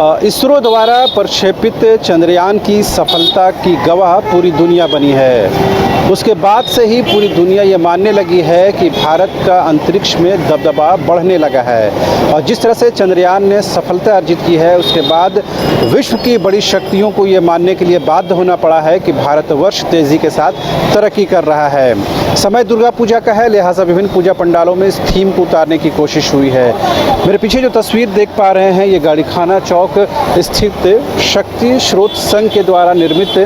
इसरो द्वारा प्रक्षेपित चंद्रयान की सफलता की गवाह पूरी दुनिया बनी है। उसके बाद से ही पूरी दुनिया ये मानने लगी है कि भारत का अंतरिक्ष में दबदबा बढ़ने लगा है। और जिस तरह से चंद्रयान ने सफलता अर्जित की है, उसके बाद विश्व की बड़ी शक्तियों को ये मानने के लिए बाध्य होना पड़ा है कि भारतवर्ष तेज़ी के साथ तरक्की कर रहा है। समय दुर्गा पूजा का है, लिहाजा विभिन्न पूजा पंडालों में इस थीम को उतारने की कोशिश हुई है। मेरे पीछे जो तस्वीर देख पा रहे हैं, ये गाड़ीखाना चौक स्थित शक्ति स्रोत संघ के द्वारा निर्मित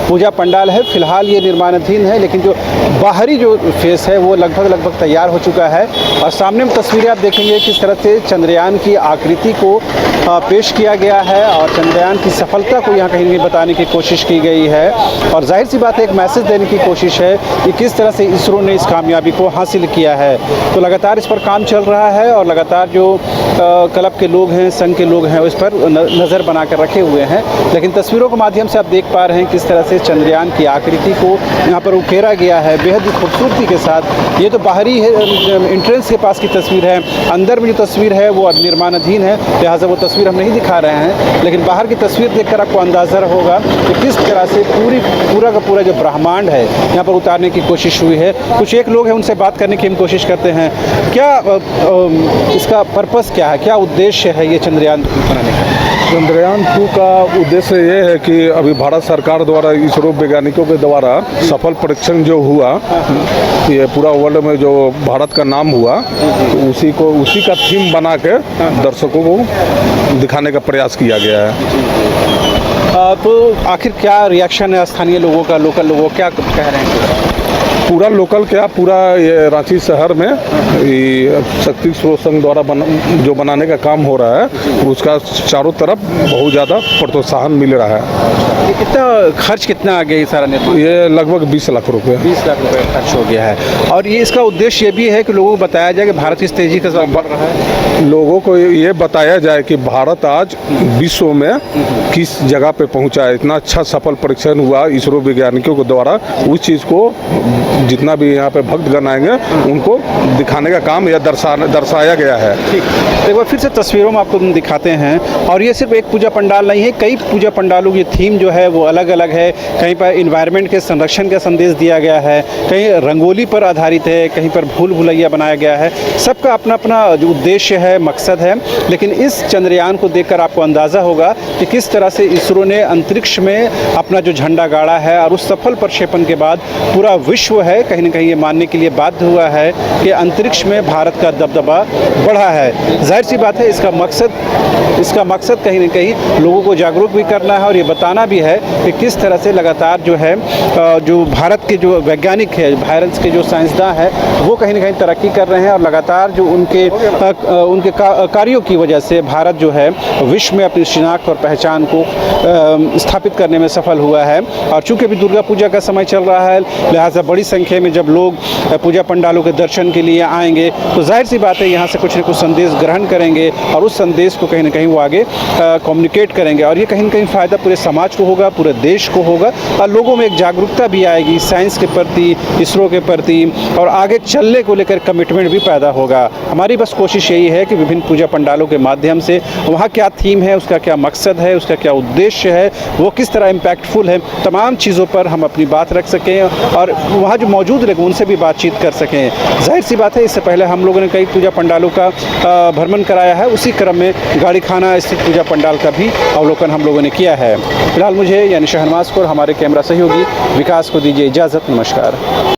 पूजा पंडाल है। फिलहाल ये निर्माणाधीन है, लेकिन जो बाहरी जो फेस है वो लगभग तैयार हो चुका है। और सामने में तस्वीरें आप देखेंगे किस तरह से चंद्रयान की आकृति को पेश किया गया है और चंद्रयान की सफलता को यहाँ कहीं भी बताने की कोशिश की गई है। और जाहिर सी बात है, एक मैसेज देने की कोशिश है कि किस तरह से इसरो ने इस कामयाबी को हासिल किया है। तो लगातार इस पर काम चल रहा है और लगातार जो क्लब के लोग हैं, संघ के लोग हैं, उस पर नज़र बना कर रखे हुए हैं। लेकिन तस्वीरों के माध्यम से आप देख पा रहे हैं किस तरह से चंद्रयान की आकृति को यहाँ पर उकेरा गया है बेहद ही खूबसूरती के साथ। ये तो बाहरी है, एंट्रेंस के पास की तस्वीर है। अंदर में जो तस्वीर है वो अब निर्माणाधीन है, लिहाजा वो तस्वीर हम नहीं दिखा रहे हैं। लेकिन बाहर की तस्वीर देखकर आपको अंदाज़ा होगा कि किस तरह से पूरा का पूरा जो ब्रह्मांड है यहाँ पर उतारने की कोशिश हुई है। कुछ एक लोग हैं, उनसे बात करने की हम कोशिश करते हैं। क्या इसका पर्पस क्या है, क्या उद्देश्य है ये चंद्रयान बनाने का? चंद्रयान 2 का उद्देश्य ये है कि अभी भारत सरकार द्वारा इसरो वैज्ञानिकों के द्वारा सफल परीक्षण जो हुआ, ये पूरा वर्ल्ड में जो भारत का नाम हुआ, तो उसी का थीम बना के दर्शकों को दिखाने का प्रयास किया गया है। तो आखिर क्या रिएक्शन है स्थानीय लोगों का, लोकल लोगों क्या कह रहे हैं? पूरा लोकल क्या, पूरा ये रांची शहर में ये शक्ति स्रोत संघ द्वारा जो बनाने का काम हो रहा है, उसका चारों तरफ बहुत ज़्यादा प्रोत्साहन मिल रहा है। ये कितना आ गया ये सारा निर्माण? ये लगभग 20 लाख रुपये 20 लाख रुपये खर्च हो गया है। और ये इसका उद्देश्य ये भी है कि लोगों को बताया जाए कि भारत इस तेज़ी के साथ बढ़ रहा है। लोगों को ये बताया जाए कि भारत आज विश्व में किस जगह पे पहुंचा है। इतना अच्छा सफल परीक्षण हुआ इसरो वैज्ञानिकों के द्वारा, उस चीज़ को जितना भी यहाँ पे भक्तगण आएंगे उनको दिखाने का काम या दर्शाया गया है। ठीक, एक बार फिर से तस्वीरों में आपको दिखाते हैं। और ये सिर्फ एक पूजा पंडाल नहीं है, कई पूजा पंडालों की थीम जो है वो अलग अलग है। कहीं पर इन्वायरमेंट के संरक्षण का संदेश दिया गया है, कहीं रंगोली पर आधारित है, कहीं पर भूल भुलैया बनाया गया है। सबका अपना अपना जो उद्देश्य है, मकसद है। लेकिन इस चंद्रयान को देखकर आपको अंदाज़ा होगा कि किस तरह से इसरो ने अंतरिक्ष में अपना जो झंडा गाड़ा है और उस सफल प्रक्षेपण के बाद पूरा विश्व है कहीं न कहीं ये मानने के लिए बाध्य हुआ है कि अंतरिक्ष में भारत का दबदबा बढ़ा है। जाहिर सी बात है, इसका मकसद कहीं न कहीं लोगों को जागरूक भी करना है और ये बताना भी है कि किस तरह से लगातार जो है जो भारत के जो वैज्ञानिक है, भारत के जो साइंसदान हैं, वो कहीं न कहीं तरक्की कर रहे हैं। और लगातार जो उनके कार्यों की वजह से भारत जो है विश्व में अपनी शिनाख्त और पहचान को स्थापित करने में सफल हुआ है। और चूँकि अभी दुर्गा पूजा का समय चल रहा है, लिहाजा बड़ी संख्या में जब लोग पूजा पंडालों के दर्शन के लिए आएंगे तो जाहिर सी बात है यहाँ से कुछ न कुछ संदेश ग्रहण करेंगे और उस संदेश को कहीं ना कहीं वो आगे कम्युनिकेट करेंगे। और ये कहीं ना कहीं फ़ायदा पूरे समाज को होगा, पूरे देश को होगा। और लोगों में एक जागरूकता भी आएगी साइंस के प्रति, इसरो के प्रति, और आगे चलने को लेकर कमिटमेंट भी पैदा होगा। हमारी बस कोशिश यही है कि विभिन्न पूजा पंडालों के माध्यम से वहाँ क्या थीम है, उसका क्या मकसद है, उसका क्या उद्देश्य है, वो किस तरह इम्पैक्टफुल है, तमाम चीज़ों पर हम अपनी बात रख सकें और वहाँ जो मौजूद लोग उनसे भी बातचीत कर सकें। जाहिर सी बात है, इससे पहले हम लोगों ने कई पूजा पंडालों का भ्रमण कराया है, उसी क्रम में गाड़ीखाना स्थित पूजा पंडाल का भी अवलोकन हम लोगों ने किया है। फिलहाल मुझे यानी शहनवाज को और हमारे कैमरा सहयोगी विकास को दीजिए इजाज़त। नमस्कार।